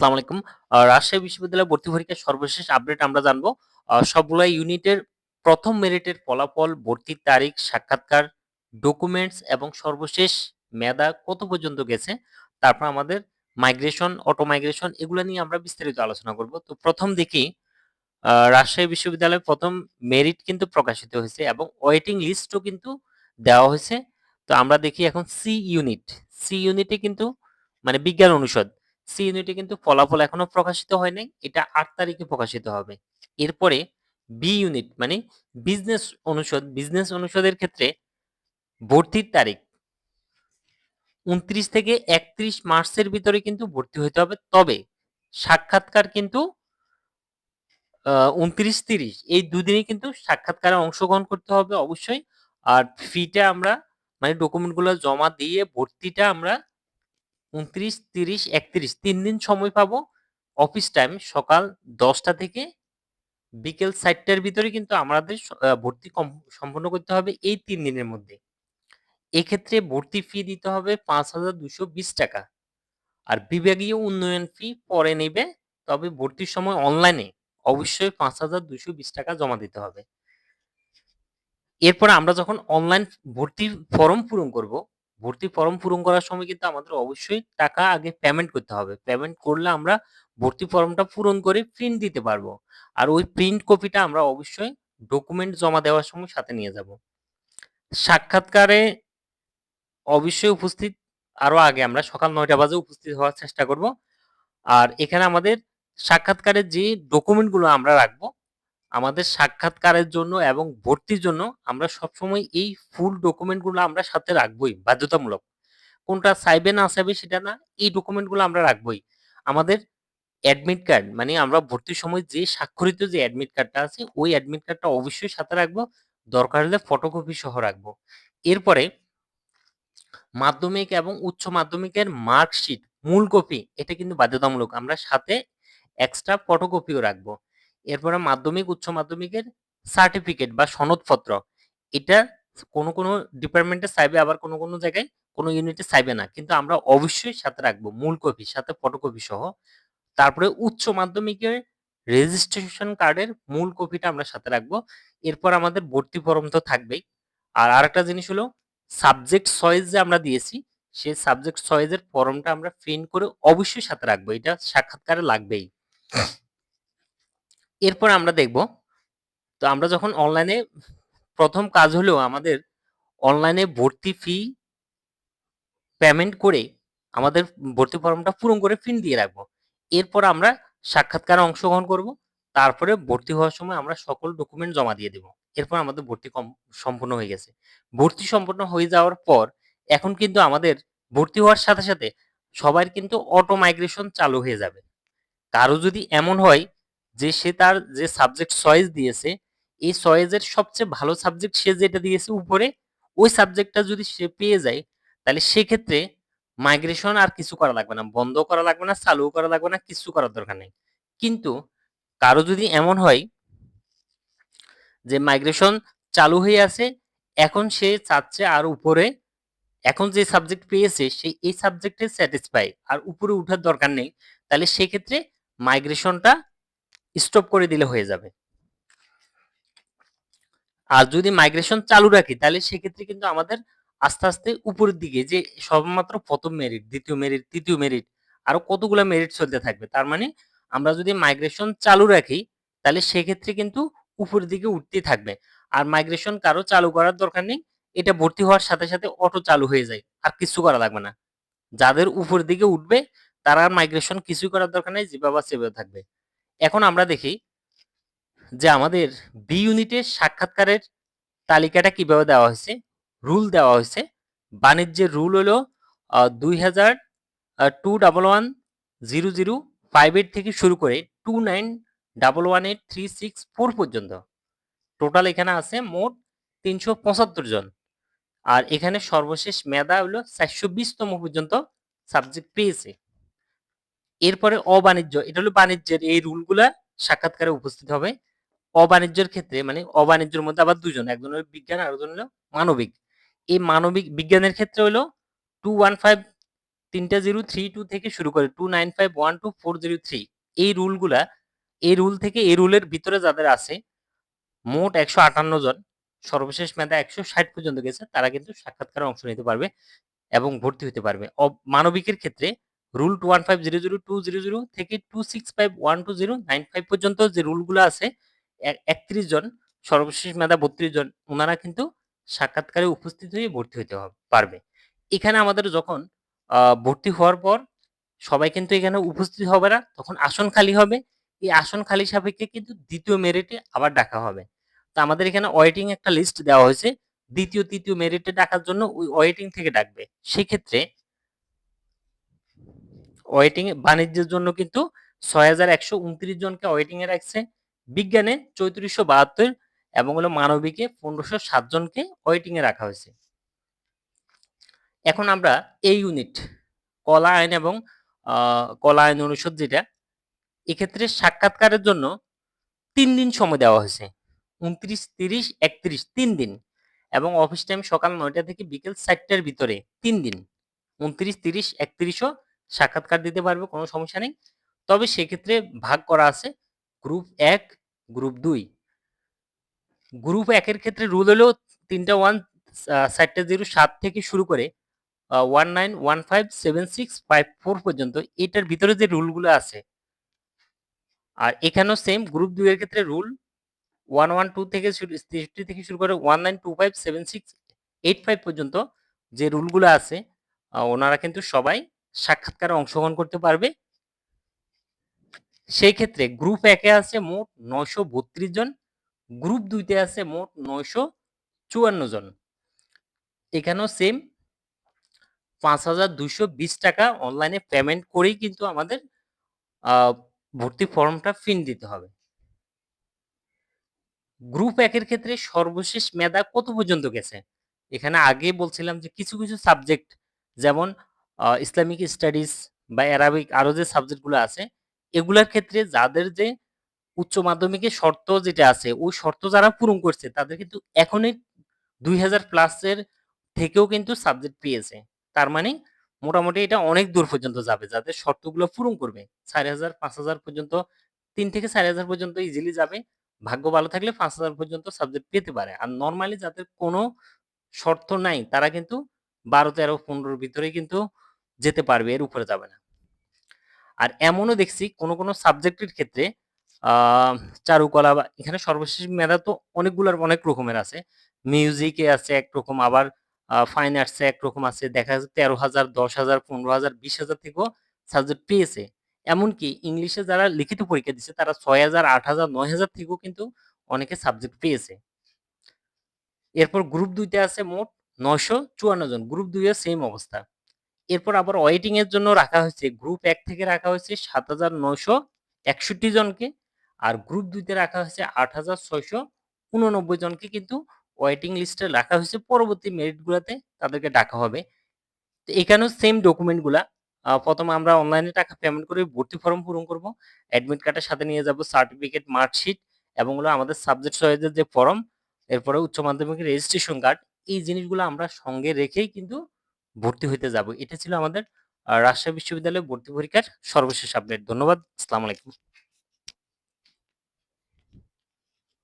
আসসালামু আলাইকুম। রাজশাহী বিশ্ববিদ্যালয়ে ভর্তি পরীক্ষার সর্বশেষ আপডেট আমরা জানবো। সবগুলা ইউনিটের ১ম মেরিটের ফলাফল, ভর্তির তারিখ, সাক্ষাৎকার, ডকুমেন্টস এবং সর্বশেষ মেধা কত পর্যন্ত গেছে। তারপর আমাদের মাইগ্রেশন, অটো মাইগ্রেশন এগুলা নিয়ে আমরা বিস্তারিত আলোচনা করব। তো ১ম দেখি রাজশাহী বিশ্ববিদ্যালয়ে ১ম মেরিট কিন্তু প্রকাশিত হয়েছে এবং ওয়েটিং লিস্টও কিন্তু দেওয়া হয়েছে। তো আমরা দেখি এখন সি ইউনিট। সি ইউনিটে কিন্তু মানে বিজ্ঞান অনুষদ। সি ইউনিটে কিন্তু ফলাফল এখনো প্রকাশিত হয় নাই। এটা ৮ তারিখে প্রকাশিত হবে। এরপরে বি ইউনিট মানে বিজনেস অনুষদ। বিজনেস অনুষদের ক্ষেত্রে ভর্তির তারিখ ২৯ থেকে ৩১ মার্চের ভিতরে কিন্তু ভর্তি হইতে হবে। তবে সাক্ষাৎকার কিন্তু ২৯-৩০ এই দুদিনই কিন্তু সাক্ষাৎকারে অংশগ্রহণ করতে হবে অবশ্যই। আর ফিটা আমরা মানে ডকুমেন্টগুলো জমা দিয়ে ভর্তিটা আমরা ২৯, ৩০, ৩১ ৩ দিন সময় পাবো। অফিস টাইম সকাল ১০টা থেকে বিকেল ৪টার ভিতরে কিন্তু আমাদের ভর্তি সম্পন্ন করতে হবে এই ৩ দিনের মধ্যে। এক্ষেত্রে ভর্তি ফি দিতে হবে ৳৫,২২০ আর বিভাগীয় উন্নয়ন ফি পরে নেবে। তবে ভর্তির সময় অনলাইনে অবশ্যই ৳৫,২২০ জমা দিতে হবে। এরপরে আমরা যখন অনলাইন ভর্তির ফর্ম পূরণ করব, ভর্তির ফর্ম পূরণ করার সময় কিন্তু আমাদের অবশ্যই টাকা আগে পেমেন্ট করতে হবে। পেমেন্ট করলে আমরা ভর্তি ফর্মটা পূরণ করে প্রিন্ট দিতে পারবো। আর ওই প্রিন্ট কপিটা আমরা অবশ্যই ডকুমেন্ট জমা দেওয়ার সময় সাথে নিয়ে যাব। সাক্ষাৎকারে অবশ্যই উপস্থিত আরো আগে আমরা সকাল ৯টা বাজে উপস্থিত হওয়ার চেষ্টা করব। আর এখানে আমাদের সাক্ষাৎকারের যে ডকুমেন্টগুলো আমরা রাখবো, আমাদের সাক্ষাৎকারের জন্য এবং ভর্তির জন্য আমরা সবসময় এই ফুল ডকুমেন্টগুলো আমরা সাথে রাখবোই বাধ্যতামূলক। কোনটা চাইবে না চাইবে সেটা না, এই ডকুমেন্টগুলো আমরা রাখবোই। আমাদের অ্যাডমিট কার্ড মানে আমরা ভর্তির সময় যে স্বাক্ষরিত যে অ্যাডমিট কার্ডটা আছে, ওই অ্যাডমিট কার্ডটা অবশ্যই সাথে রাখবো। দরকার হলে ফটোকপি সহ রাখবো। এরপরে মাধ্যমিক এবং উচ্চ মাধ্যমিকের মার্কশিট মূল কপি এটা কিন্তু বাধ্যতামূলক। আমরা সাথে এক্সট্রা ফটোকপিও রাখবো। এরপরে মাধ্যমিক, উচ্চ মাধ্যমিকের সার্টিফিকেট বা সনদপত্র এটা কোনো ডিপার্টমেন্টে চাইবে আবার কোনো জায়গায় কোনো ইউনিটে চাইবে না। কিন্তু আমরা অবশ্যই সাথে রাখবো মূল কপি সাথে ফটোকপি সহ। তারপরে উচ্চ মাধ্যমিকের রেজিস্ট্রেশন কার্ডের মূল কপিটা আমরা সাথে রাখবো। এরপর আমাদের ভর্তি ফরম তো থাকবেই। আর আরেকটা জিনিস হলো সাবজেক্ট চয়েস যে আমরা দিয়েছি, সেই সাবজেক্ট চয়েস এর ফর্মটা আমরা প্রিন্ট করে অবশ্যই সাথে রাখবো। এটা সাক্ষাৎকারে লাগবেই। এরপর আমরা দেখব, তো আমরা যখন অনলাইনে ১ম কাজ হলো আমাদের অনলাইনে ভর্তি ফি পেমেন্ট করে আমাদের ভর্তি ফর্মটা পূরণ করে প্রিন্ট দিয়ে রাখবো। এরপর আমরা সাক্ষাৎকারে অংশগ্রহণ করব। তারপরে ভর্তি হওয়ার সময় আমরা সকল ডকুমেন্ট জমা দিয়ে দেব। এরপর আমাদের ভর্তি সম্পূর্ণ হয়ে গেছে। ভর্তি সম্পূর্ণ হয়ে যাওয়ার পর এখন কিন্তু আমাদের ভর্তি হওয়ার সাথে সবার কিন্তু অটো মাইগ্রেশন চালু হয়ে যাবে। কারো যদি এমন হয় যে সে তার যে সাবজেক্ট চয়েস দিয়েছে, এই চয়েসের সবচেয়ে ভালো সাবজেক্ট সে যেটা দিয়েছে উপরে, ওই সাবজেক্টটা যদি সে পেয়ে যায়, তাহলে সেক্ষেত্রে মাইগ্রেশন আর কিছু করা লাগবে না। বন্ধ করা লাগবে না, চালুও করা লাগবে না, কিচ্ছু করার দরকার নেই। কিন্তু কারো যদি এমন হয় যে মাইগ্রেশন চালু হয়ে আছে, এখন সে চাচ্ছে আর উপরে এখন যে সাবজেক্ট পেয়েছে সে এই সাবজেক্টে স্যাটিসফাই আর উপরে উঠার দরকার নেই, তাহলে সেক্ষেত্রে মাইগ্রেশনটা স্টপ করে দিলে হয়ে যাবে। আর যদি মাইগ্রেশন চালু রাখি তাহলে সেক্ষেত্রে কিন্তু আমাদের আস্তে উপরের দিকে যে সবেমাত্র ১ম মেরিট, ২য় মেরিট, ৩য় মেরিট আরো কতগুলা মেরিট চলতে থাকবে। তার মানে আমরা যদি মাইগ্রেশন চালু রাখি তাহলে সেক্ষেত্রে কিন্তু উপরের দিকে উঠতেই থাকবে। আর মাইগ্রেশন কারো চালু করার দরকার নেই। এটা ভর্তি হওয়ার সাথে অটো চালু হয়ে যায়। আর কিচ্ছু করা লাগবে না। যাদের উপরের দিকে উঠবে তারা আর মাইগ্রেশন কিছুই করার দরকার নেই। যেভাবে আছে সেভাবে থাকবে। এখন আমরা দেখি যে আমাদের বি ইউনিটের সাক্ষাৎকারের তালিকাটা কিভাবে দেওয়া হয়েছে, রুল দেওয়া হয়েছে। বাণিজ্যের রুল হলো ২০০০ 2110058 থেকে শুরু করে 29118364 পর্যন্ত। টোটাল এখানে আছে মোট ৩৭৫ জন। আর এখানে সর্বশেষ মেধা হলো ৪২০তম পর্যন্ত সাবজেক্ট পেয়েছে। এরপরে অবাণিজ্য, এটা হলো বাণিজ্যের এই রুলগুলা সাক্ষাৎকারে উপস্থিত হবে। অবাণিজ্যের ক্ষেত্রে মানে অবাণিজ্যের মধ্যে আবার দুজন, একজন হলো বিজ্ঞান আর একজন হলো মানবিক। এই মানবিক বিজ্ঞানের ক্ষেত্রে হলো 215 3টা 032 থেকে শুরু করে 29512 403 এই রুল থেকে এই রুলের ভিতরে যাদের আছে মোট 158 জন, সর্বশেষ মেধা 160 পর্যন্ত গেছে, তারা কিন্তু সাক্ষাৎকারে অংশ নিতে পারবে এবং ভর্তি হতে পারবে। মানবিকের ক্ষেত্রে রুল 21500 থেকে 2651209 পর্যন্ত যে রুলগুলো আছে 31 জন, সর্বশেষ মেধা 32 জন, ওনারা কিন্তু সাক্ষাৎকারে উপস্থিত হয়ে ভর্তি হতে পারবে। এখানে আমাদের যখন ভর্তি হওয়ার পর সবাই কিন্তু এখানে উপস্থিত হবে না, তখন আসন খালি হবে। এই আসন খালি সাপেক্ষে কিন্তু দ্বিতীয় মেরিটে আবার ডাকা হবে। তো আমাদের এখানে ওয়েটিং একটা লিস্ট দেওয়া হয়েছে, দ্বিতীয় তৃতীয় মেরিটে ডাকার জন্য ওই ওয়েটিং থেকে ডাকবে। সেক্ষেত্রে ওয়েটিং বাণিজ্যের জন্য কিন্তু 6129 জনকে ওয়েটিং এ রাখছে, বিজ্ঞানে 3472 এবং হলো মানবিকে 1507 জনকে ওয়েটিং এ রাখা হয়েছে। এখন আমরা এই ইউনিট কলা আইন এবং কলা আইন অনুষদ যেটা, এক্ষেত্রে সাক্ষাৎকারের জন্য 3 দিন সময় দেওয়া হয়েছে, 29, 30, 31, 3 দিন, এবং অফিস টাইম সকাল 9টা থেকে বিকেল 4টার ভিতরে 3 দিন, 29, 30, 31ও সাক্ষাৎকার দিতে পারবে, কোনো সমস্যা নেই। তবে সেক্ষেত্রে ভাগ করা আছে গ্রুপ 1, গ্রুপ 2। গ্রুপ 1 এর ক্ষেত্রে রুল হলো 3টা 1, 4টা 0, 7 থেকে শুরু করে 19157654 পর্যন্ত, এটার ভিতরে যে রুলগুলো আছে। আর এখানেও সেম গ্রুপ 2 এর ক্ষেত্রে রুল 112 থেকে 63 থেকে শুরু করে 19257685 পর্যন্ত যে রুলগুলো আছে, ওনারা কিন্তু সবাই সাক্ষাৎকারে অংশগ্রহণ করতে পারবে। সেই ক্ষেত্রে গ্রুপ 1 এ আছে মোট 932 জন, গ্রুপ 2 তে আছে মোট 954 জন। এখানেও সেম 5220 টাকা অনলাইনে পেমেন্ট করেই কিন্তু আমাদের ভর্তি ফর্মটা ফিল দিতে হবে। গ্রুপ 1 এর ক্ষেত্রে সর্বশেষ মেধা কত পর্যন্ত গেছে? এখানে আগে বলছিলাম যে কিছু সাবজেক্ট, যেমন ইসলামিক স্টাডিজ বা অ্যারাবিক, আরো যে সাবজেক্টগুলো আছে, এগুলার ক্ষেত্রে যাদের যে উচ্চ মাধ্যমিকের শর্ত যেটা আছে, ওই শর্ত যারা পূরণ করছে তাদের কিন্তু এখনই 2000 প্লাসের থেকেও কিন্তু সাবজেক্ট পেয়েছে। তার মানে মোটামুটি এটা অনেক দূর পর্যন্ত যাবে, যাদের শর্তগুলো পূরণ করবে 4000, 5000 পর্যন্ত, 3 থেকে 4000 পর্যন্ত ইজিলি যাবে। ভাগ্য ভালো থাকলে 5000 পর্যন্ত সাবজেক্ট পেতে পারে। আর নরমালি যাদের কোনো শর্ত নাই, তারা কিন্তু 12, 13, 15 ভিতরেই কিন্তু যেতে পারবে, এর উপরে যাবে না। আর এমনও দেখছি কোনো সাবজেক্টের ক্ষেত্রে চারুকলা বা এখানে সর্বশেষ মেধা তো অনেক রকমের আছে। মিউজিকে আছে একরকম, আবার ফাইন আর্টসে একরকম আছে। দেখা যাচ্ছে 13,000, 10,000, 15,000, 20,000 থেকেও সাবজেক্ট পেয়েছে। এমনকি ইংলিশে যারা লিখিত পরীক্ষা দিচ্ছে তারা 6,000, 8,000, 9,000 থেকেও কিন্তু অনেকে সাবজেক্ট পেয়েছে। এরপর গ্রুপ 2 তে আছে মোট 954 জন। গ্রুপ 2 এর সেম অবস্থা। এরপর আবার ওয়েটিং এর জন্য রাখা হয়েছে, গ্রুপ 1 থেকে রাখা হয়েছে 7,961 জনকে, আর গ্রুপ 2 তে রাখা হয়েছে 8,689 জনকে কিন্তু ওয়েটিং লিস্টে রাখা হয়েছে। পরবর্তী মেরিট গুলাতে তাদেরকে ডাকা হবে। তো এখানেও সেম ডকুমেন্ট গুলা, প্রথমে আমরা অনলাইনে টাকা পেমেন্ট করে ভর্তি ফর্ম পূরণ করব, অ্যাডমিট কার্ডের সাথে নিয়ে যাব সার্টিফিকেট, মার্কশিট এবং হলো আমাদের সাবজেক্ট চয়েসের যে ফর্ম, এরপরে উচ্চ মাধ্যমিকের রেজিস্ট্রেশন কার্ড। এই জিনিসগুলো আমরা সঙ্গে রেখেই কিন্তু ভর্তি হইতে যাব। এটা ছিল আমাদের রাজশাহী বিশ্ববিদ্যালয়ে ভর্তি পরীক্ষার সর্বশেষ আপডেট। ধন্যবাদ। আসসালামু আলাইকুম।